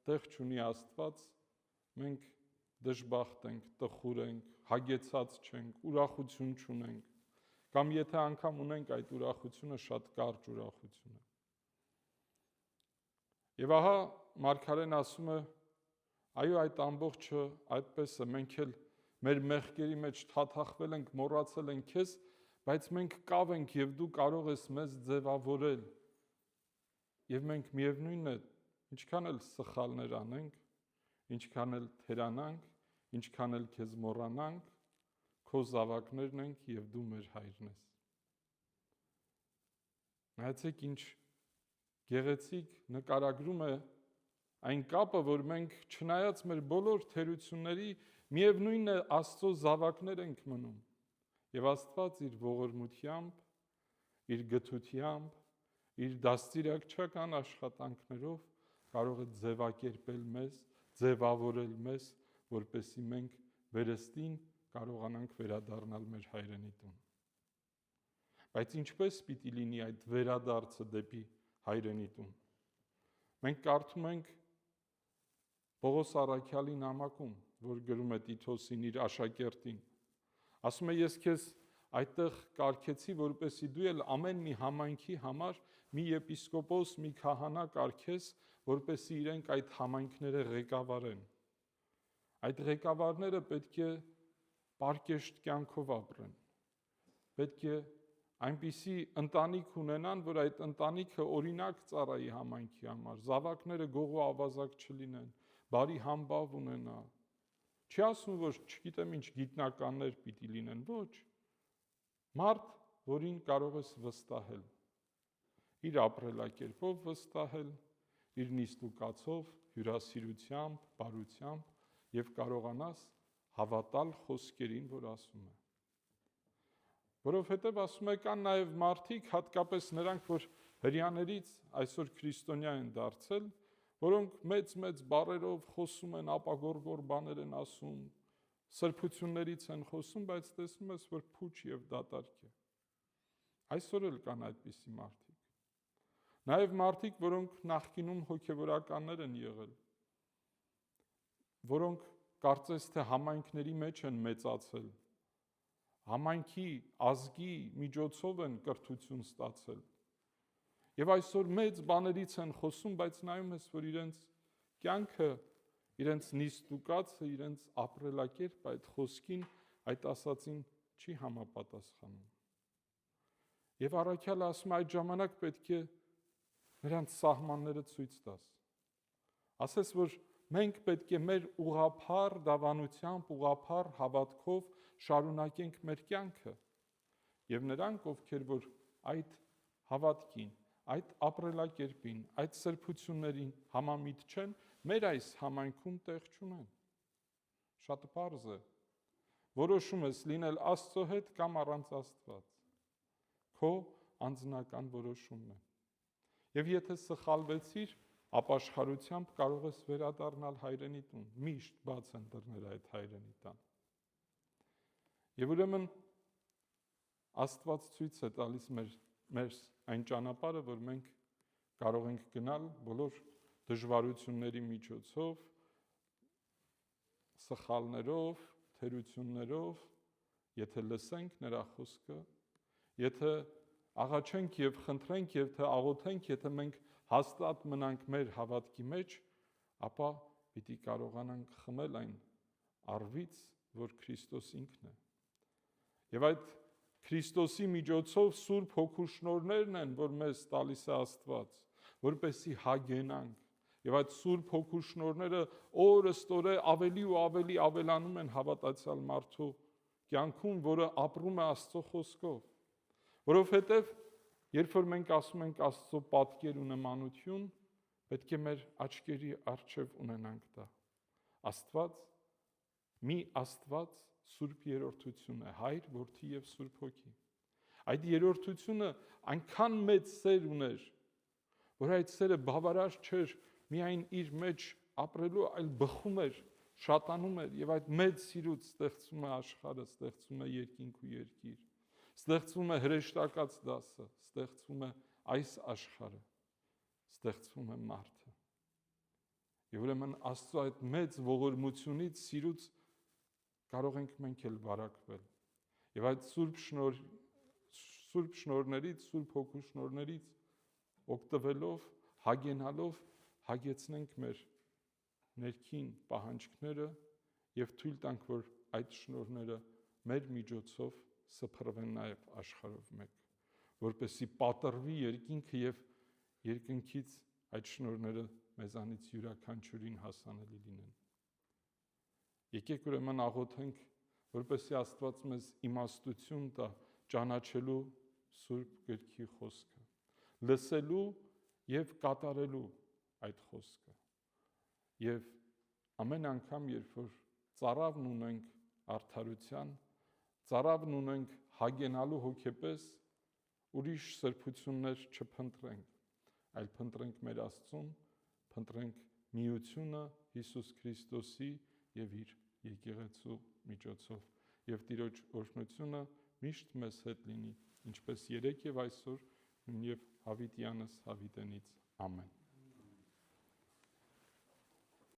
տեղ չունի Աստված, մենք դժբախտ ենք, տխուր ենք, հագեցած չենք, ուրախություն չունենք, կամ եթե անգամ ունենք այդ ուրախությունը, շատ կարճ ուրախություն է։ Եվ ահա Մարգարեն ասում է, այո, այդ ամբողջը այդպես է, մենք էլ մեր մեղքերի մեջ թաթախվել ենք, մոռացել ենք քեզ, բայց մենք կավ ենք և դու կարող ես մեզ ձևավորել։ Եվ մենք միևնույնն է, ինչքան էլ սխալներ անենք, ինչքան էլ թերանանք, ինչքան էլ քեզ մոռանանք, քո զավակներն ենք և դու մեր հայրն ես։ Նայեցեք ինչ գեղեցիկ նկարագրում է այն կապը, որ մենք չնայած մեր բոլոր թերությունների միևնույնն է Աստծո զավակներ ենք մնում։ Եվ Աստված իր ողորմությամբ, իր գթությամբ, իր դաստիարակչական աշխատանքներով կարող է ձևակերպել մեզ, ձևավորել մեզ, որպեսզի մենք վերստին կարողանանք վերադառնալ մեր հայրենի տուն։ Բայց ինչպես պիտի լինի այդ վերադարձը դեպի հայրենի տուն։ Մենք կարդում ենք Պողոս առաքյալի նամակում, որ գրում է Տիտոսին իր աշակերտին, ասում է, ես քեզ այդտեղ կարգեցի, որպեսզի դու էլ ամեն մի համայնքի համար մի եպիսկոպոս, մի քահանա կարգես, որպեսզի իրենք այդ համայնքները ղեկավարեն։ Այդ ղեկավարները պետք է պարկեշտ կյանքով ապրեն, պետք է այնպիսի ընտանիք ունենան, որ այդ ընտանիքը օրինակ ծառայի համայնքի համար, զավակները գողու ավազակ չլինեն, բարի համբավ ունենա։ Չի ասում, որ չգիտեմ ինչ գիտնականներ պիտի լինեն, ոչ։ Մարդ, որին կարող ես վստահել, իր ապրելակերպով վստահել, իր նիստուկացով, հյուրասիրությամբ, բարությամբ և կարողանաս հավատալ խոսքերին, որ ասում է։ Որովհետև ասում է, կան նաև մարդիկ, հատկապես նրանք, որ հրեաներից այսօր քրիստոնյա են դարձել, որոնք մեծ բառերով խոսում են, ապագորգոր բաներ են ասում, սրբություններից են խոսում, բայց տեսնում ես, որ փուչ և դատարկ է։ Այսօր էլ կան այդպիսի մարդիկ։ Նաև մարդիկ, որոնք նախկինում հոգևորականներ են եղել, որոնք կարծես թե համայնքների մեջ են մեծացել, համայնքի ազգի միջոցով են կրթություն ստացել։ Եվ այսօր մեծ բաներից են խոսում, բայց նայում ես, որ իրենց կյանքը, իրենց նիստուկացը, իրենց ապրելակերպը այդ խոսքին, այդ ասածին չի համապատասխանում։ Եվ առաքյալը ասում է, այդ ժամանակ պետք է նրանց սահմանները ցույց տաս։ Ասես, որ մենք պետք է մեր ուղղափառ դավանությամբ, ուղղափառ հավատքով շարունակենք մեր կյանքը։ Եվ նրանք, ովքեր որ այդ հավատքին, այդ ապրելակերպին, այդ սրբություններին համամիտ չեն, մեր այս համայնքում տեղ չունեն։ Շատ պարզ է։ Որոշում ես լինել Աստծո հետ կամ առանց Աստված։ Քո անձնական որոշումն է։ Եվ եթե սխալվեցիր, ապաշխարությամբ կարող ես վերադառնալ հայրենի տուն, միշտ բաց են դռները այդ հայրենի տան։ Եվ ուրեմն Աստված ցույց է տալիս մեր այն ճանապարհը, որ մենք կարող ենք գնալ բոլոր դժվարությունների միջոցով, սխալներով, թերություններով, եթե լսենք նրա խոսքը, եթե աղաչենք և խնդրենք և թե աղոթենք, եթե մենք հաստատ մնանք մեր հավատքի մեջ, ապա պիտի կարողանանք խմել այն առվից, որ Քրիստոս ինքն է։ Եվ այդ Քրիստոսի միջոցով Սուրբ Հոգու շնորհներն են, որ մեզ տալիս է Աստված, որպեսզի հագենանք։ Եվ այդ Սուրբ Հոգու շնորհները օրըստօրե ավելի ու ավելի ավելանում են հավատացյալ մարդու կյանքում, որը ապրում է Աստծո խոսքով։ Որովհետև երբ որ մենք ասում ենք Աստծո պատկեր ու նմանություն, պետք է մեր աչքերի առջև ունենանք դա։ Աստված, մի Աստված Սուրբ Երրորդություն է, Հայր, Որդի և Սուրբ Հոգի։ Այդ երրորդությունը այնքան մեծ սեր ուներ, որ այդ սերը բավարար չէր միայն իր մեջ ապրելու, այլ բխում էր, շատանում էր եւ այդ մեծ սիրուց ստեղծում է աշխարհը, ստեղծում է երկինք ու երկիր, ստեղծվում է հրեշտակած դասը, ստեղծվում է այս աշխարհը, ստեղծվում է մարդը։ Եվ ուրեմն Աստծո այդ մեծ ողորմությունից, սիրուց կարող ենք մենք էլ վարակվել։ Եվ այդ սուրբ շնորհներից, սուրբ հոգու շնորհներից օգտվելով, հագենալով հագեցնենք մեր ներքին պահանջները եւ թույլ տանք, որ այդ շնորհները մեր միջոցով սփռվեն նաեւ աշխարհով մեկ, որպեսզի պատռվի երկինքը եւ երկնքից այդ շնորհները մեզանից յուրաքանչյուրին հասանելի լինեն։ Եկեք ուրեմն աղոթենք, որպեսզի Աստված մեզ իմաստություն տա ճանաչելու Սուրբ Գրքի խոսքը, լսելու եւ կատարելու այդ խոսքը։ Եվ ամեն անգամ, երբ որ ծառավն ունենք արդարության, ծառավն ունենք հագենալու հոգեպես, ուրիշ սրբություններ չփնտրենք, այլ փնտրենք մեր Աստծուն, փնտրենք միությունը Հիսուս Քրիստոսի եւ իր եկեղեցու միջոցով, եւ Տիրոջ օրհնությունը միշտ մեզ հետ լինի, ինչպես երեկ եւ այսօր, նույն եւ հավիտյանս հավիտենից։ Ամեն։